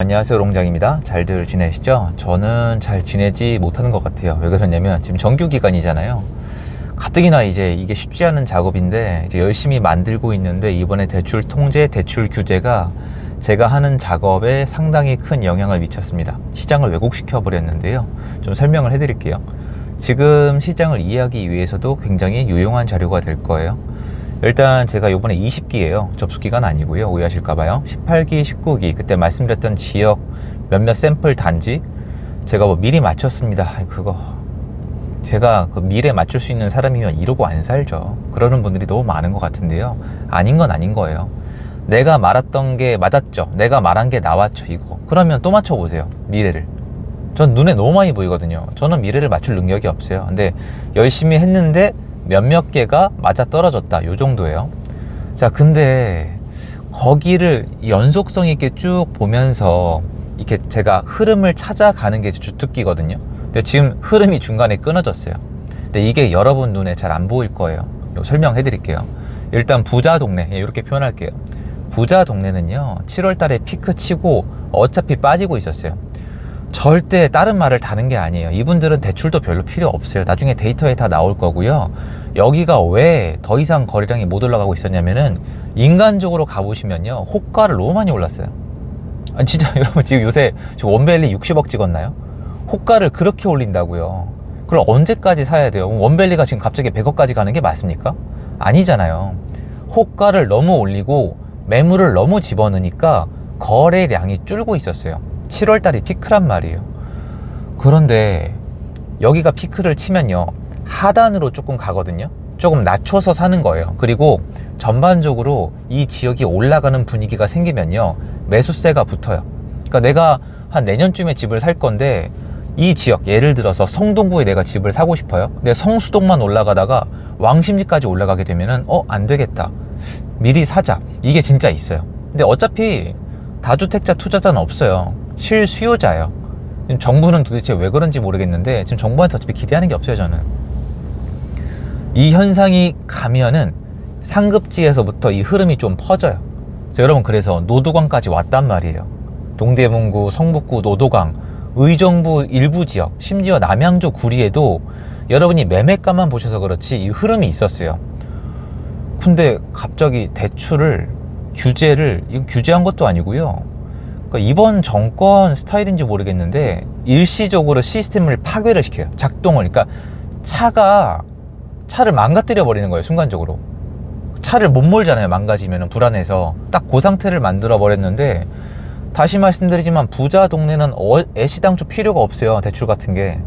안녕하세요, 롱장입니다. 잘들 지내시죠? 저는 잘 지내지 못하는 것 같아요. 왜 그러냐면 지금 정규기간이잖아요. 가뜩이나 이제 이게 쉽지 않은 작업인데 이제 열심히 만들고 있는데, 이번에 대출 통제, 대출 규제가 제가 하는 작업에 상당히 큰 영향을 미쳤습니다. 시장을 왜곡시켜 버렸는데요. 좀 설명을 해드릴게요. 지금 시장을 이해하기 위해서도 굉장히 유용한 자료가 될 거예요. 일단 제가 요번에 20기예요. 접수기간 아니고요. 오해하실까봐요. 18기, 19기 그때 말씀드렸던 지역 몇몇 샘플 단지 제가 뭐 미리 맞췄습니다. 그거 제가 그 미래 맞출 수 있는 사람이면 이러고 안 살죠. 그러는 분들이 너무 많은 것 같은데요. 아닌 건 아닌 거예요. 내가 말했던 게 맞았죠. 내가 말한 게 나왔죠. 이거 그러면 또 맞춰보세요. 미래를. 전 눈에 너무 많이 보이거든요. 저는 미래를 맞출 능력이 없어요. 근데 열심히 했는데 몇몇 개가 맞아 떨어졌다, 요 정도예요. 자, 근데 거기를 연속성 있게 쭉 보면서 이렇게 제가 흐름을 찾아가는 게 주특기거든요. 근데 지금 흐름이 중간에 끊어졌어요. 근데 이게 여러분 눈에 잘 안 보일 거예요. 설명해 드릴게요. 일단 부자 동네, 이렇게 표현할게요. 부자 동네는요, 7월 달에 피크 치고 어차피 빠지고 있었어요. 절대 다른 말을 다는 게 아니에요. 이분들은 대출도 별로 필요 없어요. 나중에 데이터에 다 나올 거고요. 여기가 왜 더 이상 거래량이 못 올라가고 있었냐면은, 인간적으로 가보시면요, 호가를 너무 많이 올랐어요. 아니 진짜 여러분, 지금 요새 원밸리 60억 찍었나요? 호가를 그렇게 올린다고요. 그걸 언제까지 사야 돼요? 원밸리가 지금 갑자기 100억까지 가는 게 맞습니까? 아니잖아요. 호가를 너무 올리고 매물을 너무 집어넣으니까 거래량이 줄고 있었어요. 7월달이 피크란 말이에요. 그런데 여기가 피크를 치면요, 하단으로 조금 가거든요. 조금 낮춰서 사는 거예요. 그리고 전반적으로 이 지역이 올라가는 분위기가 생기면요, 매수세가 붙어요. 그러니까 내가 한 내년쯤에 집을 살 건데, 이 지역, 예를 들어서 성동구에 내가 집을 사고 싶어요. 근데 성수동만 올라가다가 왕십리까지 올라가게 되면은 안 되겠다, 미리 사자, 이게 진짜 있어요. 근데 어차피 다주택자 투자자는 없어요. 실수요자예요. 지금 정부는 도대체 왜 그런지 모르겠는데, 지금 정부한테 어차피 기대하는 게 없어요. 저는 이 현상이 가면은 상급지에서부터 이 흐름이 좀 퍼져요. 여러분, 그래서 노도강까지 왔단 말이에요. 동대문구, 성북구, 노도강, 의정부 일부 지역, 심지어 남양주 구리에도 여러분이 매매가만 보셔서 그렇지 이 흐름이 있었어요. 근데 갑자기 대출을, 규제를, 이거 규제한 것도 아니고요, 그러니까 이번 정권 스타일인지 모르겠는데 일시적으로 시스템을 파괴를 시켜요. 작동을. 그러니까 차를 망가뜨려 버리는 거예요. 순간적으로 차를 못 몰잖아요. 망가지면 불안해서. 딱 그 상태를 만들어 버렸는데, 다시 말씀드리지만 부자 동네는 애시당초 필요가 없어요. 대출 같은 게.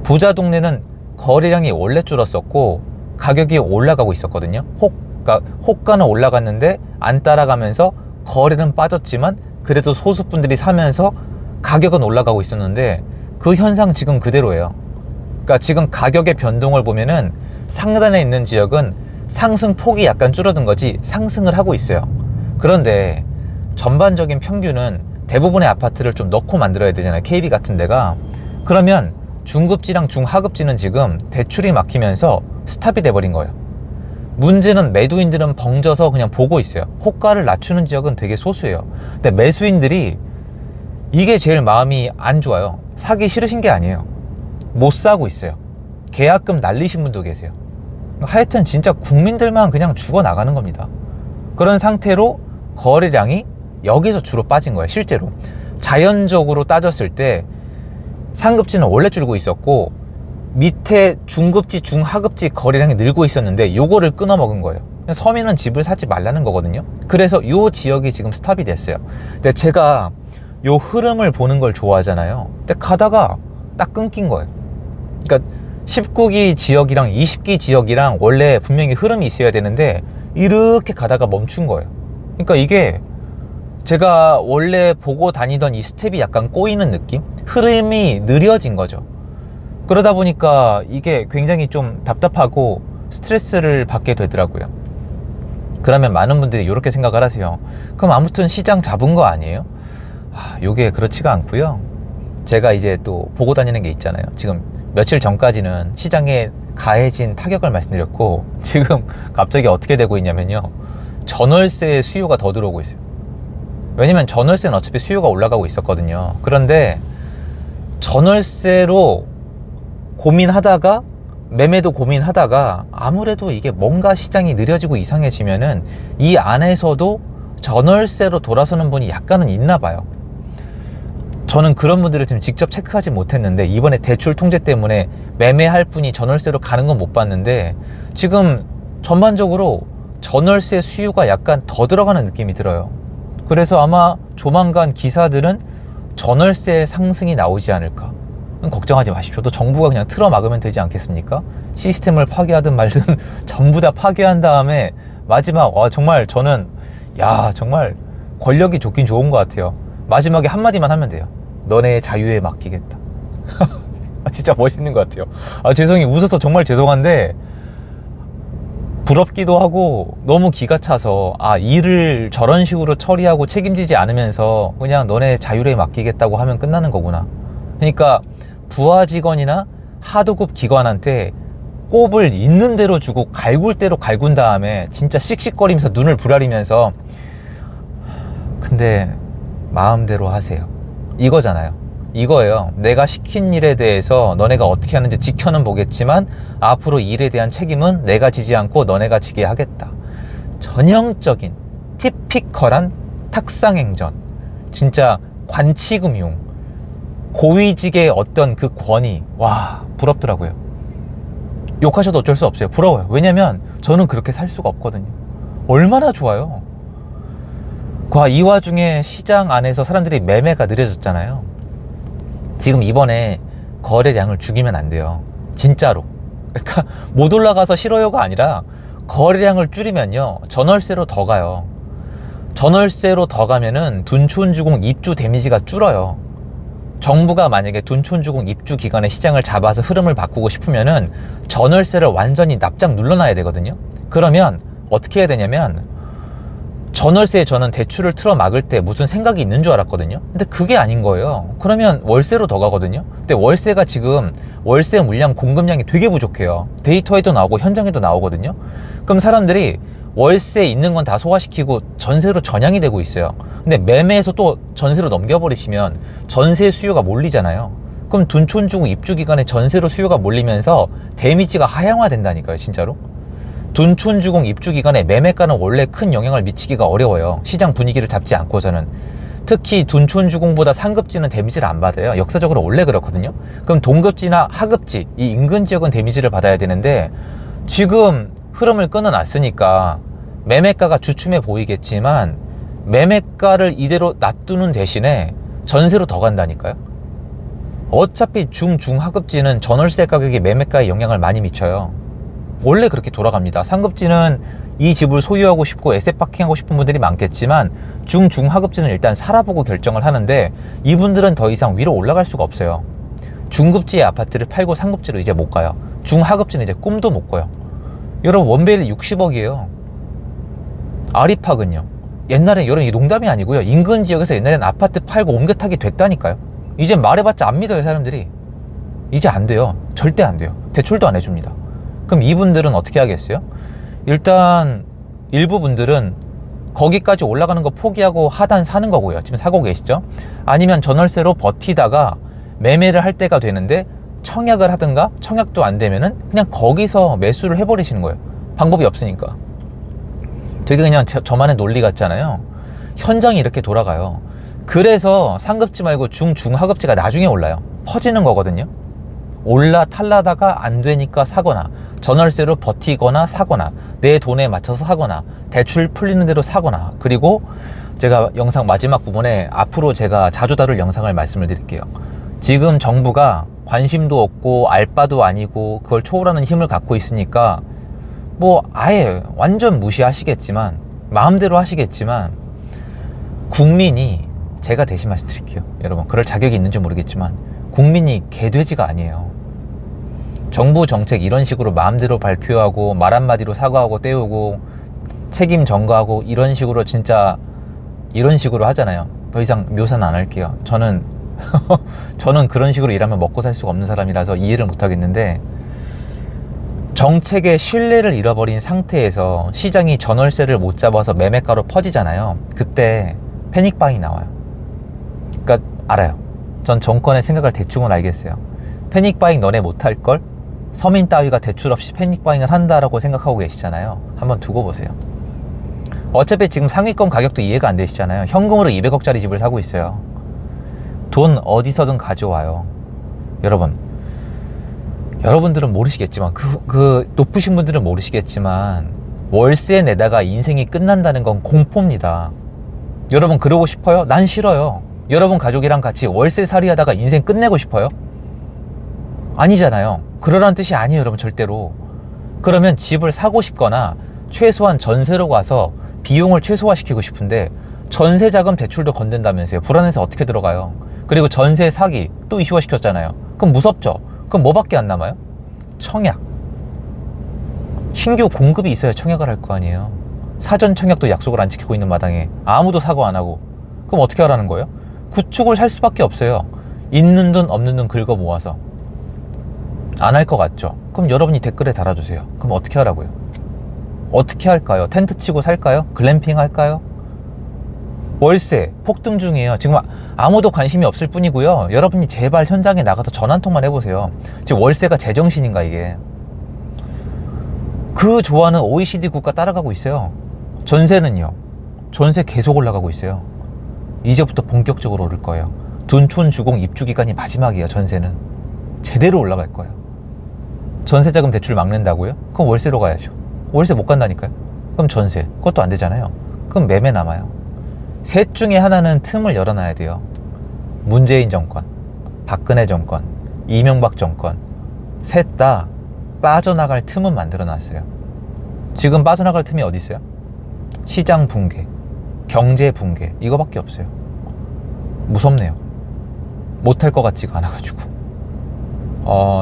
부자 동네는 거래량이 원래 줄었었고 가격이 올라가고 있었거든요. 호가는 올라갔는데 안 따라가면서 거래는 빠졌지만 그래도 소수분들이 사면서 가격은 올라가고 있었는데, 그 현상 지금 그대로예요. 그러니까 지금 가격의 변동을 보면은 상단에 있는 지역은 상승폭이 약간 줄어든 거지 상승을 하고 있어요. 그런데 전반적인 평균은 대부분의 아파트를 좀 넣고 만들어야 되잖아요. KB 같은 데가. 그러면 중급지랑 중하급지는 지금 대출이 막히면서 스탑이 돼버린 거예요. 문제는 매도인들은 벙져서 그냥 보고 있어요. 호가를 낮추는 지역은 되게 소수예요. 근데 매수인들이 이게 제일 마음이 안 좋아요. 사기 싫으신 게 아니에요. 못 사고 있어요. 계약금 날리신 분도 계세요. 하여튼 진짜 국민들만 그냥 죽어나가는 겁니다. 그런 상태로 거래량이 여기서 주로 빠진 거예요. 실제로 자연적으로 따졌을 때 상급지는 원래 줄고 있었고 밑에 중급지, 중하급지 거래량이 늘고 있었는데 요거를 끊어먹은 거예요. 서민은 집을 사지 말라는 거거든요. 그래서 요 지역이 지금 스탑이 됐어요. 근데 제가 요 흐름을 보는 걸 좋아하잖아요. 근데 가다가 딱 끊긴 거예요. 그러니까 19기 지역이랑 20기 지역이랑 원래 분명히 흐름이 있어야 되는데 이렇게 가다가 멈춘 거예요. 그러니까 이게 제가 원래 보고 다니던 이 스텝이 약간 꼬이는 느낌? 흐름이 느려진 거죠. 그러다 보니까 이게 굉장히 좀 답답하고 스트레스를 받게 되더라고요. 그러면 많은 분들이 이렇게 생각을 하세요. 그럼 아무튼 시장 잡은 거 아니에요? 요게 그렇지가 않고요. 제가 이제 또 보고 다니는 게 있잖아요. 지금 며칠 전까지는 시장에 가해진 타격을 말씀드렸고, 지금 갑자기 어떻게 되고 있냐면요, 전월세 수요가 더 들어오고 있어요. 왜냐면 전월세는 어차피 수요가 올라가고 있었거든요. 그런데 전월세로 고민하다가 매매도 고민하다가 아무래도 이게 뭔가 시장이 느려지고 이상해지면은 이 안에서도 전월세로 돌아서는 분이 약간은 있나 봐요. 저는 그런 분들을 지금 직접 체크하지 못했는데 이번에 대출 통제 때문에 매매할 분이 전월세로 가는 건 못 봤는데 지금 전반적으로 전월세 수요가 약간 더 들어가는 느낌이 들어요. 그래서 아마 조만간 기사들은 전월세 상승이 나오지 않을까. 걱정하지 마십시오. 또 정부가 그냥 틀어막으면 되지 않겠습니까? 시스템을 파괴하든 말든 전부 다 파괴한 다음에 마지막 정말 저는 정말 권력이 좋긴 좋은 것 같아요. 마지막에 한마디만 하면 돼요. 너네의 자유에 맡기겠다. 진짜 멋있는 것 같아요. 죄송해요. 웃어서 정말 죄송한데 부럽기도 하고 너무 기가 차서 일을 저런 식으로 처리하고 책임지지 않으면서 그냥 너네 자율에 맡기겠다고 하면 끝나는 거구나. 그러니까 부하 직원이나 하도급 기관한테 꼽을 있는 대로 주고 갈굴 대로 갈군 다음에 진짜 씩씩거리면서 눈을 부라리면서 근데 마음대로 하세요. 이거잖아요. 이거예요. 내가 시킨 일에 대해서 너네가 어떻게 하는지 지켜는 보겠지만 앞으로 일에 대한 책임은 내가 지지 않고 너네가 지게 하겠다. 전형적인 티피컬한 탁상행전. 진짜 관치금융. 고위직의 어떤 그 권위. 부럽더라고요. 욕하셔도 어쩔 수 없어요. 부러워요. 왜냐면 저는 그렇게 살 수가 없거든요. 얼마나 좋아요. 이 와중에 시장 안에서 사람들이 매매가 느려졌잖아요. 지금 이번에 거래량을 죽이면 안 돼요. 진짜로. 그러니까 못 올라가서 싫어요가 아니라 거래량을 줄이면요 전월세로 더 가요. 전월세로 더 가면은 둔촌주공 입주 데미지가 줄어요. 정부가 만약에 둔촌주공 입주 기간에 시장을 잡아서 흐름을 바꾸고 싶으면은 전월세를 완전히 납작 눌러놔야 되거든요. 그러면 어떻게 해야 되냐면 전월세에 저는 대출을 틀어 막을 때 무슨 생각이 있는 줄 알았거든요. 근데 그게 아닌 거예요. 그러면 월세로 더 가거든요. 근데 월세가 지금 월세 물량 공급량이 되게 부족해요. 데이터에도 나오고 현장에도 나오거든요. 그럼 사람들이 월세에 있는 건 다 소화시키고 전세로 전향이 되고 있어요. 근데 매매에서 또 전세로 넘겨버리시면 전세 수요가 몰리잖아요. 그럼 둔촌주공 입주 기간에 전세로 수요가 몰리면서 데미지가 하향화된다니까요. 진짜로. 둔촌주공 입주 기간에 매매가는 원래 큰 영향을 미치기가 어려워요. 시장 분위기를 잡지 않고서는. 특히 둔촌주공보다 상급지는 데미지를 안 받아요. 역사적으로 원래 그렇거든요. 그럼 동급지나 하급지, 이 인근 지역은 데미지를 받아야 되는데 지금 흐름을 끊어놨으니까 매매가가 주춤해 보이겠지만 매매가를 이대로 놔두는 대신에 전세로 더 간다니까요. 어차피 중하급지는 전월세 가격이 매매가에 영향을 많이 미쳐요. 원래 그렇게 돌아갑니다. 상급지는 이 집을 소유하고 싶고 에셋 파킹하고 싶은 분들이 많겠지만 중하급지는 일단 살아보고 결정을 하는데 이분들은 더 이상 위로 올라갈 수가 없어요. 중급지의 아파트를 팔고 상급지로 이제 못 가요. 중하급지는 이제 꿈도 못 꿔요. 여러분 원베일리 60억이에요. 아리팍은요. 옛날에 여러분 이 농담이 아니고요. 인근 지역에서 옛날엔 아파트 팔고 옮겨 타기 됐다니까요. 이제 말해봤자 안 믿어요 사람들이. 이제 안 돼요. 절대 안 돼요. 대출도 안 해줍니다. 그럼 이분들은 어떻게 하겠어요? 일단 일부 분들은 거기까지 올라가는 거 포기하고 하단 사는 거고요. 지금 사고 계시죠? 아니면 전월세로 버티다가 매매를 할 때가 되는데 청약을 하든가 청약도 안 되면은 그냥 거기서 매수를 해버리시는 거예요. 방법이 없으니까. 되게 그냥 저만의 논리 같잖아요. 현장이 이렇게 돌아가요. 그래서 상급지 말고 중하급지가 나중에 올라요. 퍼지는 거거든요. 올라탈라다가 안 되니까 사거나 전월세로 버티거나 사거나 내 돈에 맞춰서 사거나 대출 풀리는 대로 사거나. 그리고 제가 영상 마지막 부분에 앞으로 제가 자주 다룰 영상을 말씀을 드릴게요. 지금 정부가 관심도 없고 알바도 아니고 그걸 초월하는 힘을 갖고 있으니까 뭐 아예 완전 무시하시겠지만 마음대로 하시겠지만 국민이, 제가 대신 말씀드릴게요. 여러분 그럴 자격이 있는지 모르겠지만 국민이 개돼지가 아니에요. 정부 정책 이런 식으로 마음대로 발표하고 말 한마디로 사과하고 떼우고 책임 전가하고 이런 식으로 진짜 이런 식으로 하잖아요. 더 이상 묘사는 안 할게요. 저는 그런 식으로 일하면 먹고 살 수가 없는 사람이라서 이해를 못 하겠는데, 정책의 신뢰를 잃어버린 상태에서 시장이 전월세를 못 잡아서 매매가로 퍼지잖아요. 그때 패닉바잉이 나와요. 그러니까 알아요. 전 정권의 생각을 대충은 알겠어요. 패닉바잉 너네 못할걸? 서민 따위가 대출 없이 패닉바잉을 한다라고 생각하고 계시잖아요. 한번 두고 보세요. 어차피 지금 상위권 가격도 이해가 안 되시잖아요. 현금으로 200억짜리 집을 사고 있어요. 돈 어디서든 가져와요. 여러분들은 모르시겠지만 그 높으신 분들은 모르시겠지만 월세 내다가 인생이 끝난다는 건 공포입니다. 여러분 그러고 싶어요? 난 싫어요. 여러분 가족이랑 같이 월세살이 하다가 인생 끝내고 싶어요? 아니잖아요. 그러라는 뜻이 아니에요, 여러분. 절대로. 그러면 집을 사고 싶거나 최소한 전세로 가서 비용을 최소화시키고 싶은데 전세 자금 대출도 건넨다면서요. 불안해서 어떻게 들어가요? 그리고 전세 사기 또 이슈화 시켰잖아요. 그럼 무섭죠? 그럼 뭐밖에 안 남아요? 청약. 신규 공급이 있어야 청약을 할 거 아니에요. 사전 청약도 약속을 안 지키고 있는 마당에 아무도 사고 안 하고, 그럼 어떻게 하라는 거예요? 구축을 살 수밖에 없어요. 있는 돈 없는 돈 긁어 모아서. 안 할 것 같죠? 그럼 여러분이 댓글에 달아주세요. 그럼 어떻게 하라고요? 어떻게 할까요? 텐트 치고 살까요? 글램핑 할까요? 월세 폭등 중이에요. 지금 아무도 관심이 없을 뿐이고요. 여러분이 제발 현장에 나가서 전화 한 통만 해보세요. 지금 월세가 제정신인가 이게. 그 좋아하는 OECD 국가 따라가고 있어요. 전세는요. 전세 계속 올라가고 있어요. 이제부터 본격적으로 오를 거예요. 둔촌 주공 입주 기간이 마지막이에요. 전세는 제대로 올라갈 거예요. 전세자금 대출 막는다고요? 그럼 월세로 가야죠. 월세 못 간다니까요. 그럼 전세, 그것도 안 되잖아요. 그럼 매매 남아요. 셋 중에 하나는 틈을 열어놔야 돼요. 문재인 정권, 박근혜 정권, 이명박 정권, 셋 다 빠져나갈 틈은 만들어놨어요. 지금 빠져나갈 틈이 어디 있어요? 시장 붕괴, 경제 붕괴, 이거밖에 없어요. 무섭네요. 못할 것 같지가 않아가지고.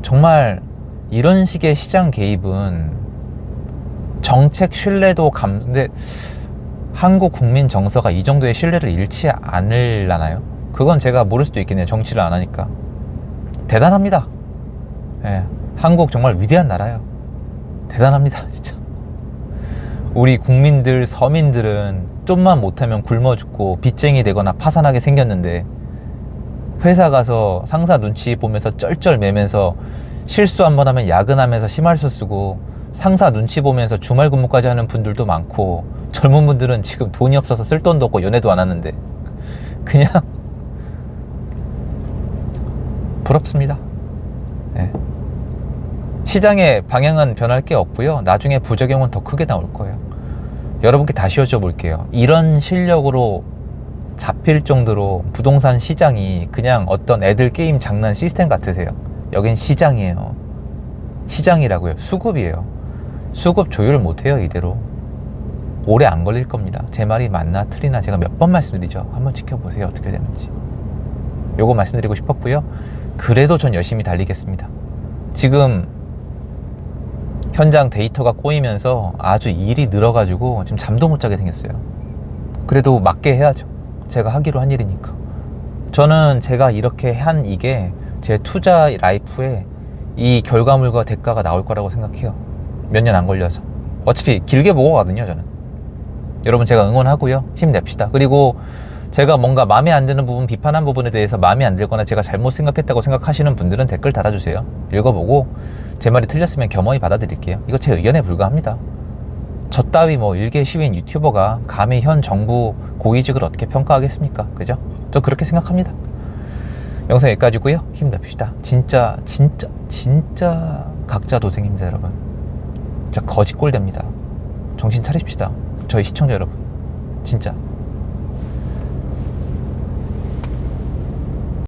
정말 이런 식의 시장 개입은 정책 신뢰도 근데 한국 국민 정서가 이 정도의 신뢰를 잃지 않으려나요? 그건 제가 모를 수도 있겠네요. 정치를 안 하니까. 대단합니다. 예, 한국 정말 위대한 나라예요. 대단합니다, 진짜. 우리 국민들, 서민들은 좀만 못하면 굶어 죽고 빚쟁이 되거나 파산하게 생겼는데, 회사 가서 상사 눈치 보면서 쩔쩔 매면서 실수 한번 하면 야근하면서 심할서 쓰고 상사 눈치 보면서 주말 근무까지 하는 분들도 많고, 젊은 분들은 지금 돈이 없어서 쓸 돈도 없고 연애도 안 하는데 그냥 부럽습니다. 네. 시장의 방향은 변할 게 없고요. 나중에 부작용은 더 크게 나올 거예요. 여러분께 다시 여쭤볼게요. 이런 실력으로 잡힐 정도로 부동산 시장이 그냥 어떤 애들 게임 장난 시스템 같으세요? 여긴 시장이에요. 시장이라고요. 수급이에요. 수급 조율을 못해요. 이대로 오래 안 걸릴 겁니다. 제 말이 맞나 틀리나 제가 몇 번 말씀드리죠. 한번 지켜보세요. 어떻게 되는지. 요거 말씀드리고 싶었고요. 그래도 전 열심히 달리겠습니다. 지금 현장 데이터가 꼬이면서 아주 일이 늘어가지고 지금 잠도 못 자게 생겼어요. 그래도 맞게 해야죠. 제가 하기로 한 일이니까. 저는 제가 이렇게 한 이게 제 투자 라이프에 이 결과물과 대가가 나올 거라고 생각해요. 몇 년 안 걸려서. 어차피 길게 보고 가거든요, 저는. 여러분 제가 응원하고요. 힘냅시다. 그리고 제가 뭔가 마음에 안 드는 부분, 비판한 부분에 대해서 마음에 안 들거나 제가 잘못 생각했다고 생각하시는 분들은 댓글 달아주세요. 읽어보고 제 말이 틀렸으면 겸허히 받아들일게요. 이거 제 의견에 불과합니다. 저 따위 뭐 일개 시민 유튜버가 감히 현 정부 고위직을 어떻게 평가하겠습니까? 그죠? 저 그렇게 생각합니다. 영상 여기까지고요. 힘냅시다. 진짜 각자 도생입니다, 여러분. 진짜 거짓골 됩니다. 정신 차리십시다. 저희 시청자 여러분, 진짜